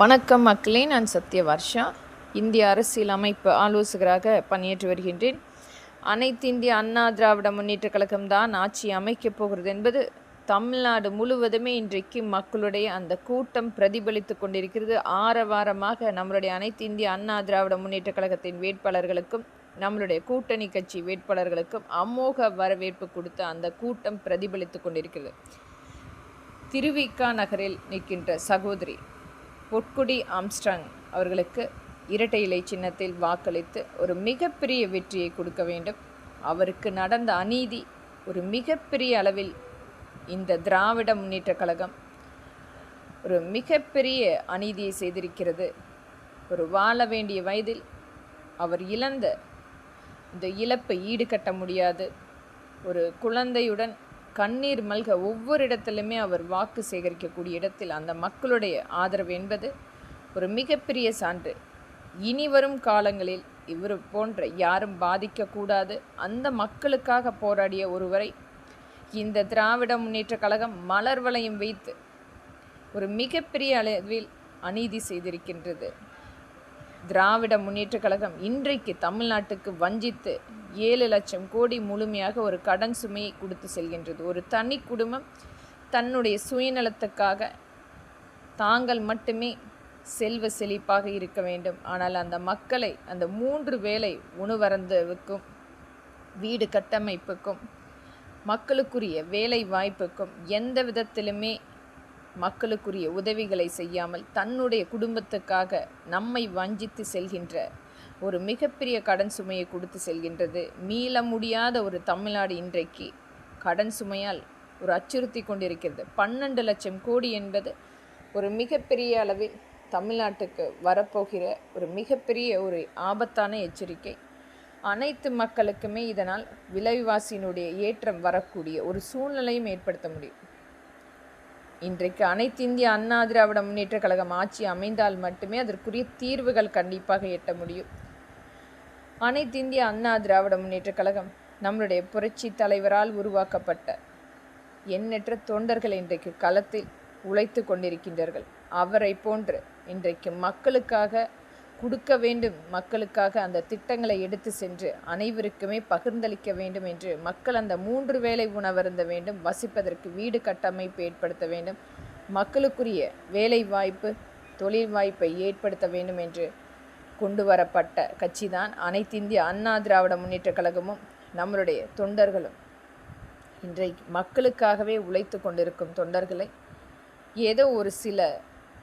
வணக்கம் மக்களே, நான் சத்யவர்ஷா. இந்திய அரசியல் அமைப்பு ஆலோசகராக பணியாற்றி வருகின்றேன். அனைத்து இந்திய அண்ணா திராவிட முன்னேற்ற கழகம்தான் ஆட்சி அமைக்கப் போகிறது என்பது தமிழ்நாடு முழுவதுமே இன்றைக்கு மக்களுடைய அந்த கூட்டம் பிரதிபலித்து கொண்டிருக்கிறது. ஆரவாரமாக நம்மளுடைய அனைத்து இந்திய அண்ணா திராவிட முன்னேற்ற கழகத்தின் வேட்பாளர்களுக்கும் நம்மளுடைய கூட்டணி கட்சி வேட்பாளர்களுக்கும் அமோக வரவேற்பு கொடுத்த அந்த கூட்டம் பிரதிபலித்து கொண்டிருக்கிறது. திருவிக நகரில் நிற்கின்ற சகோதரி பொற்குடி ஆம்ஸ்ட்ராங் அவர்களுக்கு இரட்டை இலை சின்னத்தில் வாக்களித்து ஒரு மிகப்பெரிய வெற்றியை கொடுக்க வேண்டும். அவருக்கு நடந்த அநீதி ஒரு மிகப்பெரிய அளவில் இந்த திராவிட முன்னேற்ற கழகம் ஒரு மிகப்பெரிய அநீதியை செய்திருக்கிறது. ஒரு வாழ வேண்டிய வயதில் அவர் இழந்த இந்த இழப்பை ஈடுகட்ட முடியாது. ஒரு குழந்தையுடன் கண்ணீர் மல்க ஒவ்வொரு இடத்திலுமே அவர் வாக்கு சேகரிக்கக்கூடிய இடத்தில் அந்த மக்களுடைய ஆதரவு என்பது ஒரு மிகப்பெரிய சான்று. இனி வரும் காலங்களில் இவர் போன்ற யாரும் பாதிக்கக்கூடாது. அந்த மக்களுக்காக போராடிய ஒருவரை இந்த திராவிட முன்னேற்ற கழகம் மலர் வளையம் வைத்து ஒரு மிகப்பெரிய அளவில் அநீதி செய்திருக்கின்றது. திராவிட முன்னேற்ற கழகம் இன்றைக்கு தமிழ்நாட்டுக்கு வஞ்சித்து 7 லட்சம் கோடி முழுமையாக ஒரு கடன் சுமையை கொடுத்து செல்கின்றது. ஒரு தனி குடும்பம் தன்னுடைய சுயநலத்துக்காக தாங்கள் மட்டுமே செல்வ செழிப்பாக இருக்க வேண்டும். ஆனால் அந்த மக்களை அந்த 3 வேளை உணவருந்துவுக்கும் வீடு கட்டமைப்புக்கும் மக்களுக்குரிய வேலை வாய்ப்புக்கும் எந்த விதத்திலுமே மக்களுக்குரிய உதவிகளை செய்யாமல் தன்னுடைய குடும்பத்துக்காக நம்மை வஞ்சித்து செல்கின்ற ஒரு மிகப்பெரிய கடன் சுமையை கொடுத்து செல்கின்றது. மீள முடியாத ஒரு தமிழ்நாடு இன்றைக்கு கடன் சுமையால் ஒரு அச்சுறுத்தி கொண்டிருக்கிறது. 12 லட்சம் கோடி என்பது ஒரு மிகப்பெரிய அளவில் தமிழ்நாட்டுக்கு வரப்போகிற ஒரு மிகப்பெரிய ஒரு ஆபத்தான எச்சரிக்கை. அனைத்து மக்களுக்குமே இதனால் விலைவாசியினுடைய ஏற்றம் வரக்கூடிய ஒரு சூழ்நிலையும் ஏற்படுத்த முடியும். இன்றைக்கு அனைத்து இந்திய அண்ணா திராவிட முன்னேற்ற கழகம் ஆட்சி அமைந்தால் மட்டுமே அதற்குரிய தீர்வுகள் கண்டிப்பாக எட்ட முடியும். அனைத்து இந்திய அண்ணா திராவிட முன்னேற்ற கழகம் நம்மளுடைய புரட்சி தலைவரால் உருவாக்கப்பட்ட எண்ணற்ற தொண்டர்கள் இன்றைக்கு களத்தில் உழைத்து கொண்டிருக்கின்றார்கள். அவரை போன்று இன்றைக்கு மக்களுக்காக கொடுக்க வேண்டும், மக்களுக்காக அந்த திட்டங்களை எடுத்து சென்று அனைவருக்குமே பகிர்ந்தளிக்க வேண்டும் என்று மக்கள் அந்த 3 வேளை உணவருந்த வேண்டும். வசிப்பதற்கு வீடு கட்டமைப்பு ஏற்படுத்த வேண்டும். மக்களுக்குரிய வேலை வாய்ப்பு தொழில் வாய்ப்பை ஏற்படுத்த வேண்டும் என்று கொண்டு வரப்பட்ட கட்சி தான் அனைத்து இந்திய அண்ணா திராவிட முன்னேற்ற கழகமும் நம்மளுடைய தொண்டர்களும். இன்றைக்கு மக்களுக்காகவே உழைத்து கொண்டிருக்கும் தொண்டர்களை ஏதோ ஒரு சில